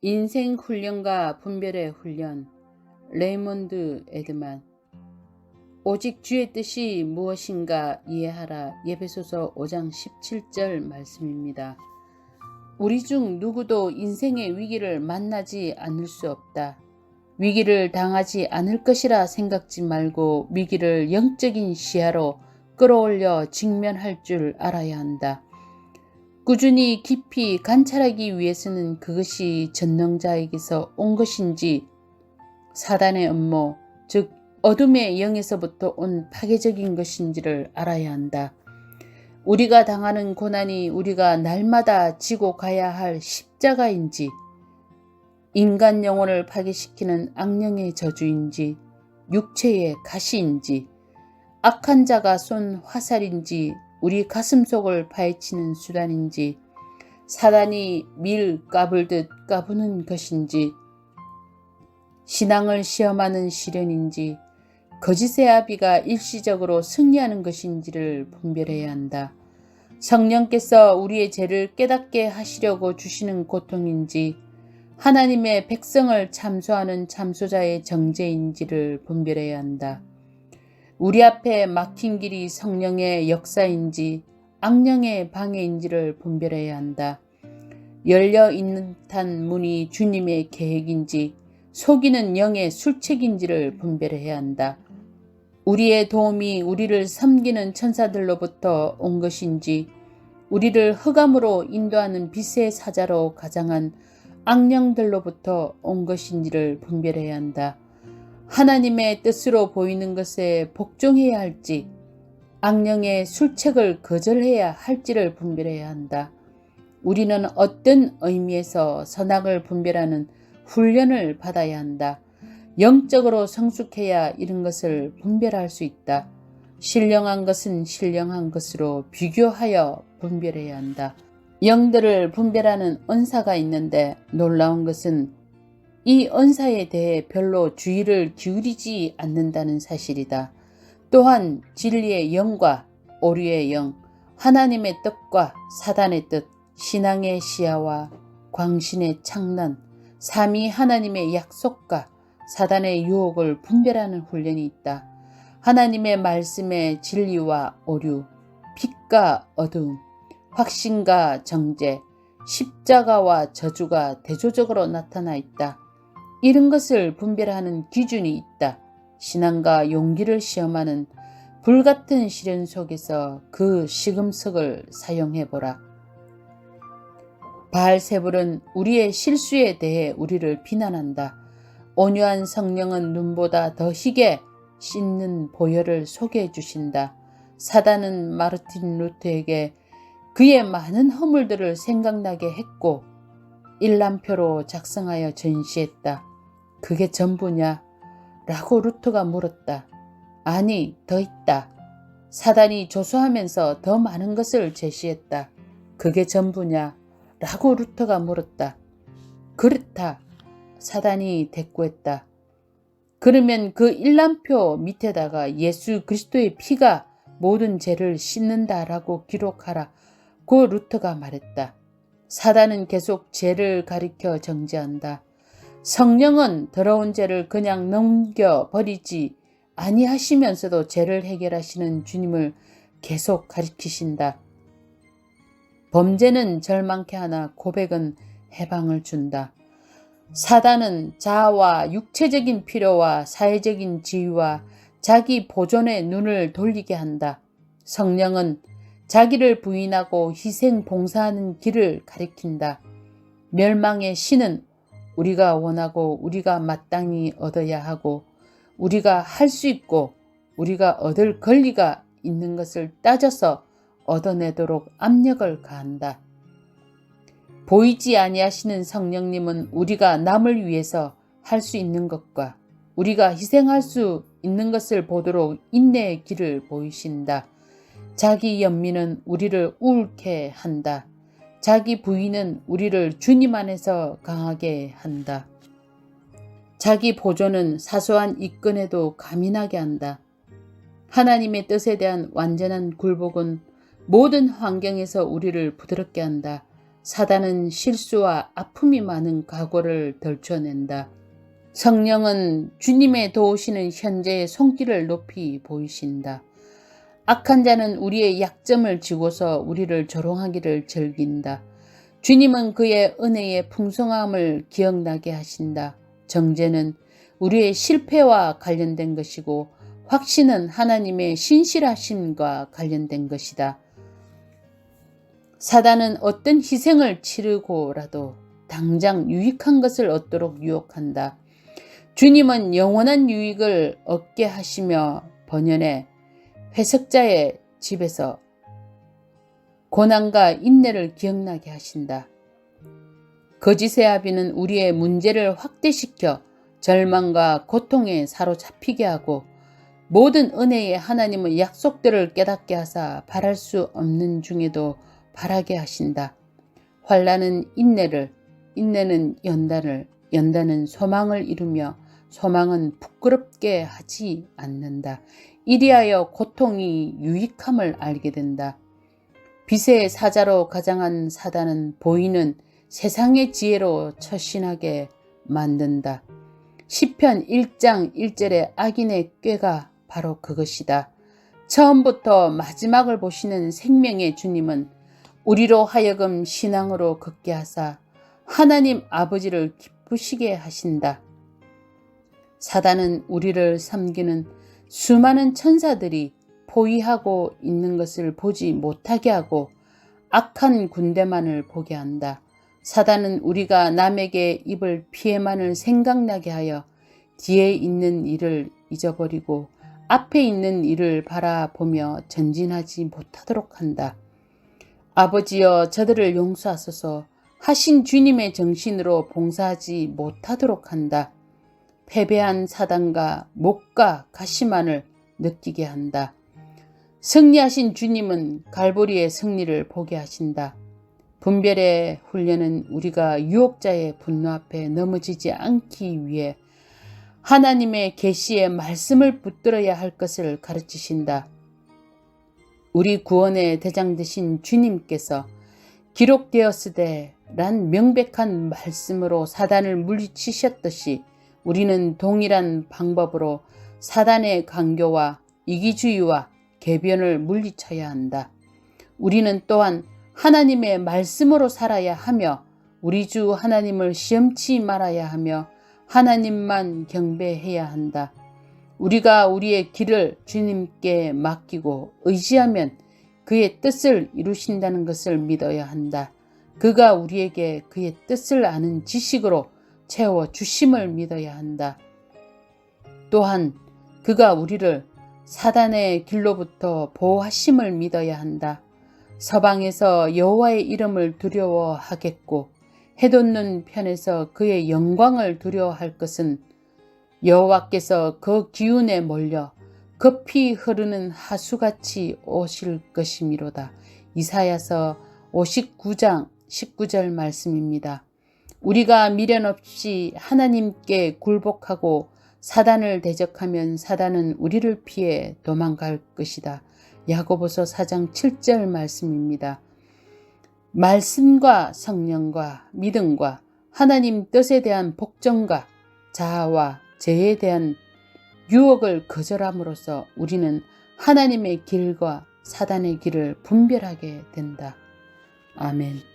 인생 훈련과 분별의 훈련. 레이몬드 에드만. 오직 주의 뜻이 무엇인가 이해하라. 에베소서 5장 17절 말씀입니다. 우리 중 누구도 인생의 위기를 만나지 않을 수 없다. 위기를 당하지 않을 것이라 생각지 말고 위기를 영적인 시야로 끌어올려 직면할 줄 알아야 한다. 꾸준히 깊이 관찰하기 위해서는 그것이 전능자에게서 온 것인지 사단의 음모, 즉 어둠의 영에서부터 온 파괴적인 것인지를 알아야 한다. 우리가 당하는 고난이 우리가 날마다 지고 가야 할 십자가인지, 인간 영혼을 파괴시키는 악령의 저주인지, 육체의 가시인지, 악한 자가 쏜 화살인지, 우리 가슴속을 파헤치는 수단인지, 사단이 밀 까불듯 까부는 것인지, 신앙을 시험하는 시련인지, 거짓의 아비가 일시적으로 승리하는 것인지를 분별해야 한다. 성령께서 우리의 죄를 깨닫게 하시려고 주시는 고통인지, 하나님의 백성을 참소하는 참소자의 정죄인지를 분별해야 한다. 우리 앞에 막힌 길이 성령의 역사인지 악령의 방해인지를 분별해야 한다. 열려있는 듯한 문이 주님의 계획인지 속이는 영의 술책인지를 분별해야 한다. 우리의 도움이 우리를 섬기는 천사들로부터 온 것인지 우리를 흑암으로 인도하는 빛의 사자로 가장한 악령들로부터 온 것인지를 분별해야 한다. 하나님의 뜻으로 보이는 것에 복종해야 할지 악령의 술책을 거절해야 할지를 분별해야 한다. 우리는 어떤 의미에서 선악을 분별하는 훈련을 받아야 한다. 영적으로 성숙해야 이런 것을 분별할 수 있다. 신령한 것은 신령한 것으로 비교하여 분별해야 한다. 영들을 분별하는 은사가 있는데 놀라운 것은 이 은사에 대해 별로 주의를 기울이지 않는다는 사실이다. 또한 진리의 영과 오류의 영, 하나님의 뜻과 사단의 뜻, 신앙의 시야와 광신의 창난, 삼위 하나님의 약속과 사단의 유혹을 분별하는 훈련이 있다. 하나님의 말씀의 진리와 오류, 빛과 어두움, 확신과 정죄, 십자가와 저주가 대조적으로 나타나 있다. 이런 것을 분별하는 기준이 있다. 신앙과 용기를 시험하는 불같은 시련 속에서 그 시금석을 사용해보라. 바알세불은 우리의 실수에 대해 우리를 비난한다. 온유한 성령은 눈보다 더 희게 씻는 보혈을 소개해 주신다. 사단은 마르틴 루터에게 그의 많은 허물들을 생각나게 했고 일람표로 작성하여 전시했다. 그게 전부냐? 라고 루터가 물었다. 아니, 더 있다. 사단이 조소하면서 더 많은 것을 제시했다. 그게 전부냐? 라고 루터가 물었다. 그렇다. 사단이 대꾸했다. 그러면 그 일람표 밑에다가 예수 그리스도의 피가 모든 죄를 씻는다라고 기록하라. 고 루터가 말했다. 사단은 계속 죄를 가리켜 정죄한다. 성령은 더러운 죄를 그냥 넘겨버리지 아니하시면서도 죄를 해결하시는 주님을 계속 가리키신다. 범죄는 절망케 하나 고백은 해방을 준다. 사단은 자아와 육체적인 필요와 사회적인 지위와 자기 보존의 눈을 돌리게 한다. 성령은 자기를 부인하고 희생 봉사하는 길을 가리킨다. 멸망의 신은 우리가 원하고 우리가 마땅히 얻어야 하고 우리가 할 수 있고 우리가 얻을 권리가 있는 것을 따져서 얻어내도록 압력을 가한다. 보이지 아니하시는 성령님은 우리가 남을 위해서 할 수 있는 것과 우리가 희생할 수 있는 것을 보도록 인내의 길을 보이신다. 자기 연민은 우리를 우울케 한다. 자기 부인은 우리를 주님 안에서 강하게 한다. 자기 보존은 사소한 이끈에도 가민하게 한다. 하나님의 뜻에 대한 완전한 굴복은 모든 환경에서 우리를 부드럽게 한다. 사단은 실수와 아픔이 많은 과거를 덜쳐낸다. 성령은 주님의 도우시는 현재의 손길을 높이 보이신다. 악한 자는 우리의 약점을 지고서 우리를 조롱하기를 즐긴다. 주님은 그의 은혜의 풍성함을 기억나게 하신다. 정죄는 우리의 실패와 관련된 것이고 확신은 하나님의 신실하심과 관련된 것이다. 사단은 어떤 희생을 치르고라도 당장 유익한 것을 얻도록 유혹한다. 주님은 영원한 유익을 얻게 하시며 번연에 회석자의 집에서 고난과 인내를 기억나게 하신다. 거짓의 아비는 우리의 문제를 확대시켜 절망과 고통에 사로잡히게 하고 모든 은혜의 하나님의 약속들을 깨닫게 하사 바랄 수 없는 중에도 바라게 하신다. 환난은 인내를, 인내는 연단을, 연단은 소망을 이루며 소망은 부끄럽게 하지 않는다. 이리하여 고통이 유익함을 알게 된다. 빛의 사자로 가장한 사단은 보이는 세상의 지혜로 처신하게 만든다. 시편 1장 1절의 악인의 꾀가 바로 그것이다. 처음부터 마지막을 보시는 생명의 주님은 우리로 하여금 신앙으로 걷게 하사 하나님 아버지를 기쁘시게 하신다. 사단은 우리를 섬기는 수많은 천사들이 포위하고 있는 것을 보지 못하게 하고 악한 군대만을 보게 한다. 사단은 우리가 남에게 입을 피해만을 생각나게 하여 뒤에 있는 일을 잊어버리고 앞에 있는 일을 바라보며 전진하지 못하도록 한다. 아버지여 저들을 용서하소서. 하신 주님의 정신으로 봉사하지 못하도록 한다. 패배한 사단과 목과 가시만을 느끼게 한다. 승리하신 주님은 갈보리의 승리를 보게 하신다. 분별의 훈련은 우리가 유혹자의 분노 앞에 넘어지지 않기 위해 하나님의 계시의 말씀을 붙들어야 할 것을 가르치신다. 우리 구원의 대장 되신 주님께서 기록되었으되 란 명백한 말씀으로 사단을 물리치셨듯이 우리는 동일한 방법으로 사단의 강교와 이기주의와 궤변을 물리쳐야 한다. 우리는 또한 하나님의 말씀으로 살아야 하며 우리 주 하나님을 시험치 말아야 하며 하나님만 경배해야 한다. 우리가 우리의 길을 주님께 맡기고 의지하면 그의 뜻을 이루신다는 것을 믿어야 한다. 그가 우리에게 그의 뜻을 아는 지식으로 채워주심을 믿어야 한다. 또한 그가 우리를 사단의 길로부터 보호하심을 믿어야 한다. 서방에서 여호와의 이름을 두려워하겠고 해돋는 편에서 그의 영광을 두려워할 것은 여호와께서 그 기운에 몰려 급히 흐르는 하수같이 오실 것이미로다. 이사야서 59장 19절 말씀입니다. 우리가 미련 없이 하나님께 굴복하고 사단을 대적하면 사단은 우리를 피해 도망갈 것이다. 야고보서 4장 7절 말씀입니다. 말씀과 성령과 믿음과 하나님 뜻에 대한 복종과 자아와 죄에 대한 유혹을 거절함으로써 우리는 하나님의 길과 사단의 길을 분별하게 된다. 아멘.